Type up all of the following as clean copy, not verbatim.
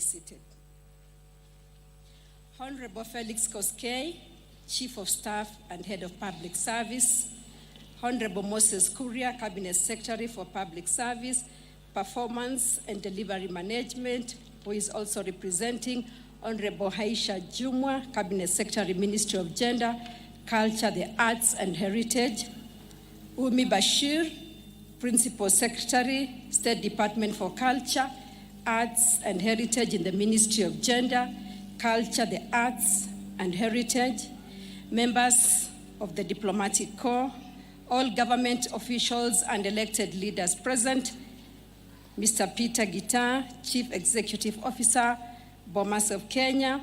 be seated. Honorable Felix Koskei, Chief of Staff and Head of Public Service. Honorable Moses Kuria, Cabinet Secretary for Public Service, Performance and Delivery Management, who is also representing Honorable Haisha Jumwa, Cabinet Secretary, Ministry of Gender, Culture, the Arts and Heritage. Umi Bashir, Principal Secretary, State Department for Culture, Arts and Heritage in the Ministry of Gender, Culture, the Arts and Heritage. Members of the Diplomatic Corps, all government officials and elected leaders present, Mr. Peter Gitar, Chief Executive Officer, Bomas of Kenya,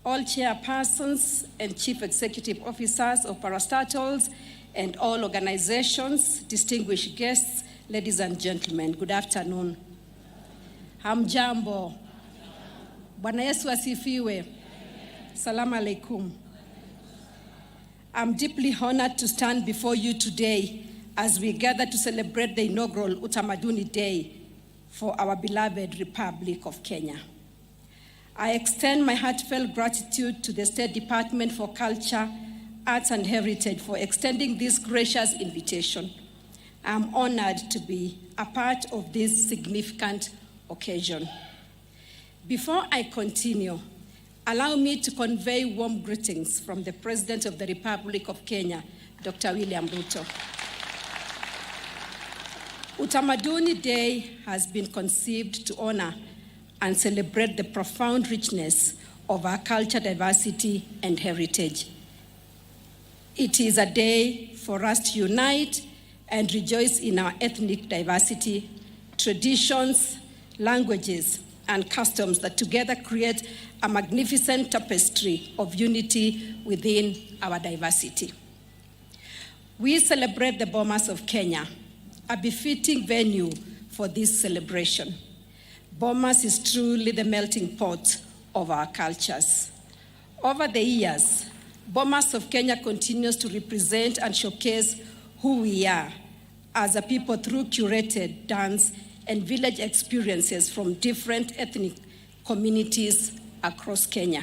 all chairpersons and chief executive officers of parastatals and all organizations, distinguished guests, ladies and gentlemen, good afternoon. Hamjambo. Bwana Yesu asifiwe. Salaam alaikum. I'm deeply honored to stand before you today as we gather to celebrate the inaugural Utamaduni Day for our beloved Republic of Kenya. I extend my heartfelt gratitude to the State Department for Culture, Arts and Heritage for extending this gracious invitation. I'm honored to be a part of this significant occasion. Before I continue, allow me to convey warm greetings from the President of the Republic of Kenya, Dr. William Ruto. Utamaduni Day has been conceived to honor and celebrate the profound richness of our culture, diversity, and heritage. It is a day for us to unite and rejoice in our ethnic diversity, traditions, languages, and customs that together create a magnificent tapestry of unity within our diversity. We celebrate the Bomas of Kenya, a befitting venue for this celebration. Bomas is truly the melting pot of our cultures. Over the years, Bomas of Kenya continues to represent and showcase who we are as a people through curated dance and village experiences from different ethnic communities across Kenya.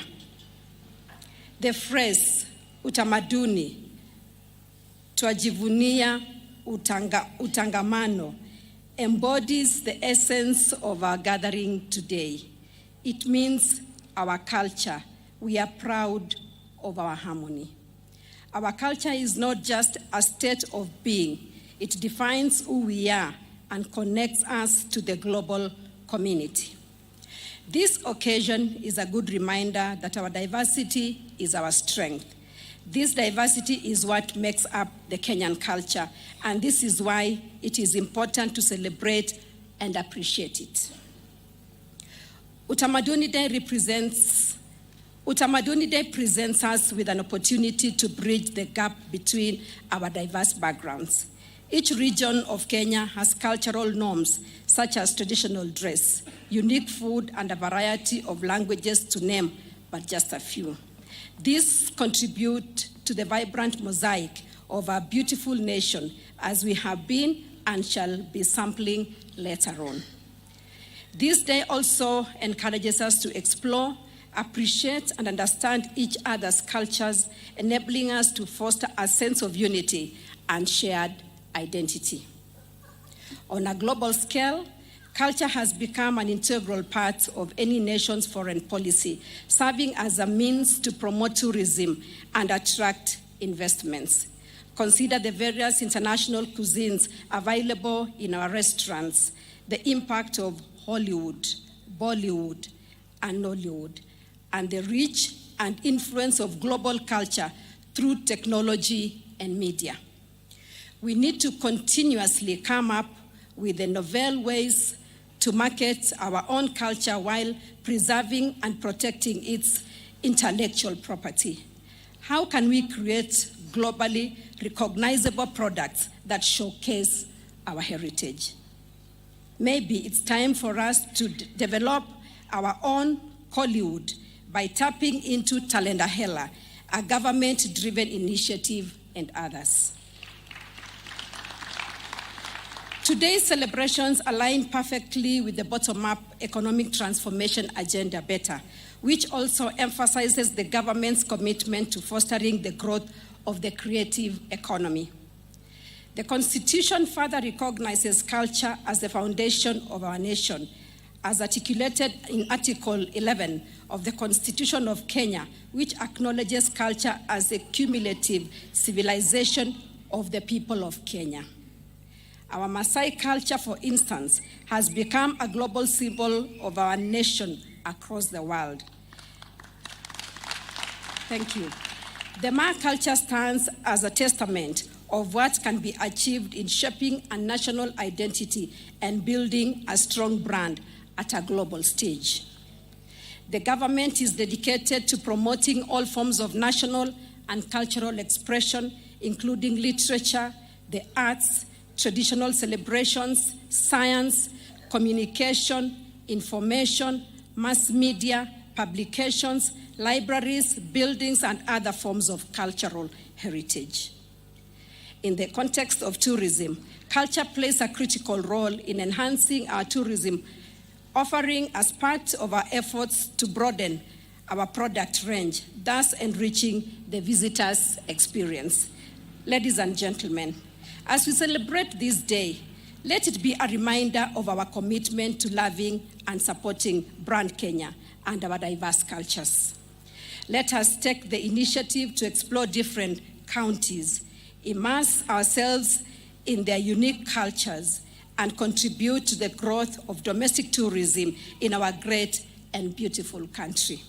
The phrase, Utamaduni, twajivunia utangamano, embodies the essence of our gathering today. It means our culture. We are proud of our harmony. Our culture is not just a state of being. It defines who we are and connects us to the global community. This occasion is a good reminder that our diversity is our strength. This diversity is what makes up the Kenyan culture, and this is why it is important to celebrate and appreciate it. Utamaduni Day presents us with an opportunity to bridge the gap between our diverse backgrounds. Each region of Kenya has cultural norms such as traditional dress, unique food, and a variety of languages, to name but just a few. These contribute to the vibrant mosaic of our beautiful nation, as we have been and shall be sampling later on. This day also encourages us to explore, appreciate, and understand each other's cultures, enabling us to foster a sense of unity and shared identity. On a global scale, culture has become an integral part of any nation's foreign policy, serving as a means to promote tourism and attract investments. Consider the various international cuisines available in our restaurants, the impact of Hollywood, Bollywood, and Nollywood, and the reach and influence of global culture through technology and media. We need to continuously come up with the novel ways to market our own culture while preserving and protecting its intellectual property. How can we create globally recognizable products that showcase our heritage? Maybe it's time for us to develop our own Hollywood by tapping into Talenda Hela, a government-driven initiative, and others. Today's celebrations align perfectly with the bottom-up economic transformation agenda better, which also emphasizes the government's commitment to fostering the growth of the creative economy. The Constitution further recognizes culture as the foundation of our nation, as articulated in Article 11 of the Constitution of Kenya, which acknowledges culture as a cumulative civilization of the people of Kenya. Our Maasai culture, for instance, has become a global symbol of our nation across the world. Thank you. The Maa culture stands as a testament of what can be achieved in shaping a national identity and building a strong brand at a global stage. The government is dedicated to promoting all forms of national and cultural expression, including literature, the arts, traditional celebrations, science, communication, information, mass media, publications, libraries, buildings, and other forms of cultural heritage. In the context of tourism, culture plays a critical role in enhancing our tourism, offering as part of our efforts to broaden our product range, thus enriching the visitor's experience. Ladies and gentlemen, as we celebrate this day, let it be a reminder of our commitment to loving and supporting brand Kenya and our diverse cultures. Let us take the initiative to explore different counties, immerse ourselves in their unique cultures, and contribute to the growth of domestic tourism in our great and beautiful country.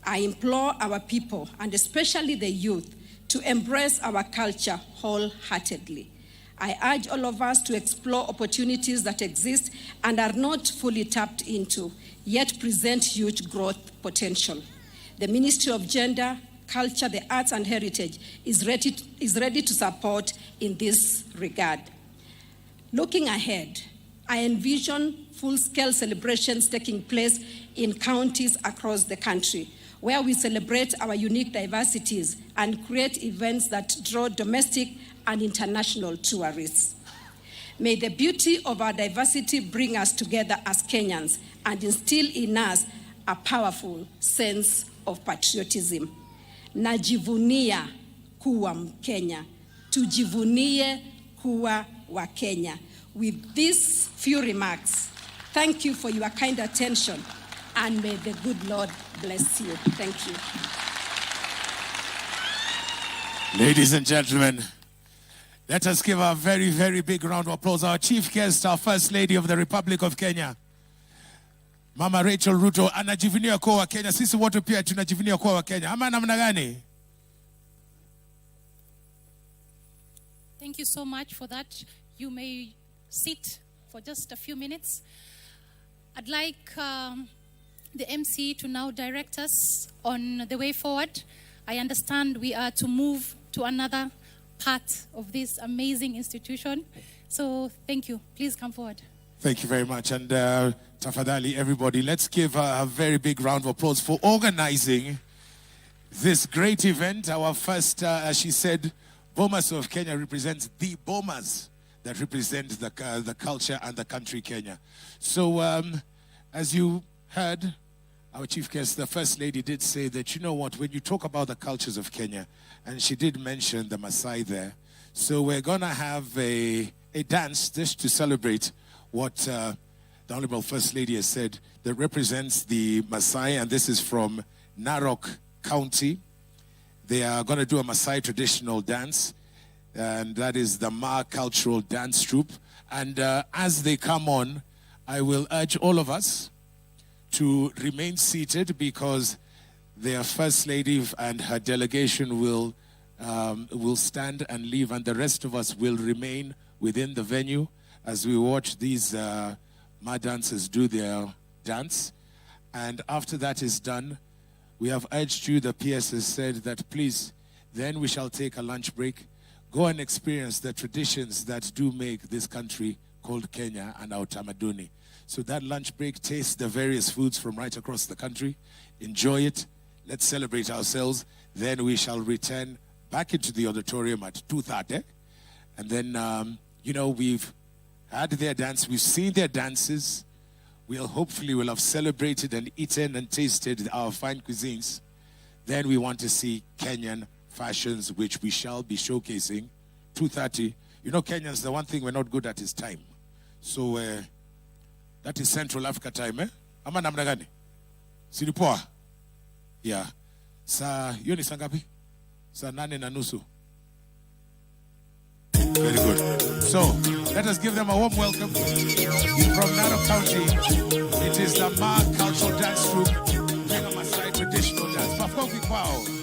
I implore our people, and especially the youth, to embrace our culture wholeheartedly. I urge all of us to explore opportunities that exist and are not fully tapped into, yet present huge growth potential. The Ministry of Gender, Culture, the Arts and Heritage is ready to support in this regard. Looking ahead, I envision full-scale celebrations taking place in counties across the country, where we celebrate our unique diversities and create events that draw domestic and international tourists. May the beauty of our diversity bring us together as Kenyans and instill in us a powerful sense of patriotism. Najivunia kuwa Mkenya. Tujivunie kuwa wa Kenya. With these few remarks, thank you for your kind attention, and may the good Lord bless you. Thank you. Ladies and gentlemen, let us give a very, very big round of applause. Our chief guest, our First Lady of the Republic of Kenya, Mama Rachel Ruto, anajivunia kuwa wa Kenya. Sisi wote pia tunajivunia kuwa wa Kenya. Ama namna gani? Thank you so much for that. You may sit for just a few minutes. I'd like the MC to now direct us on the way forward. I understand we are to move to another part of this amazing institution. So thank you. Please come forward. Thank you very much. And tafadhali, everybody, let's give a very big round of applause for organizing this great event. Our first, as she said, Bomas of Kenya represents the Bomas that represent the culture and the country Kenya. So as you heard, our chief guest, the First Lady, did say that, you know what, when you talk about the cultures of Kenya, and she did mention the Maasai there, so we're going to have a dance just to celebrate what the Honorable First Lady has said that represents the Maasai, and this is from Narok County. They are going to do a Maasai traditional dance, and that is the Maa Cultural Dance Troupe. And as they come on, I will urge all of us to remain seated because their First Lady and her delegation will stand and leave, and the rest of us will remain within the venue as we watch these Maa dancers do their dance. And after that is done, we have urged you, the PS has said that please, then we shall take a lunch break, go and experience the traditions that do make this country called Kenya and our Utamaduni. So that lunch break, taste the various foods from right across the country, enjoy it, let's celebrate ourselves, then we shall return back into the auditorium at 2:30. And then, you know, we've had their dance. We've seen their dances. We'll hopefully will have celebrated and eaten and tasted our fine cuisines. Then we want to see Kenyan fashions, which we shall be showcasing. 2:30. You know, Kenyans, the one thing we're not good at is time. So that is Central Africa time, eh? Ama namna gani? Silipoa? Yeah. Sa yoni sangapi? Sa 8:30. Very good. So, let us give them a warm welcome. From Narok County, it is the Ma Cultural Dance Troupe, Kenya Maasai Traditional Dance. Makofi kwao.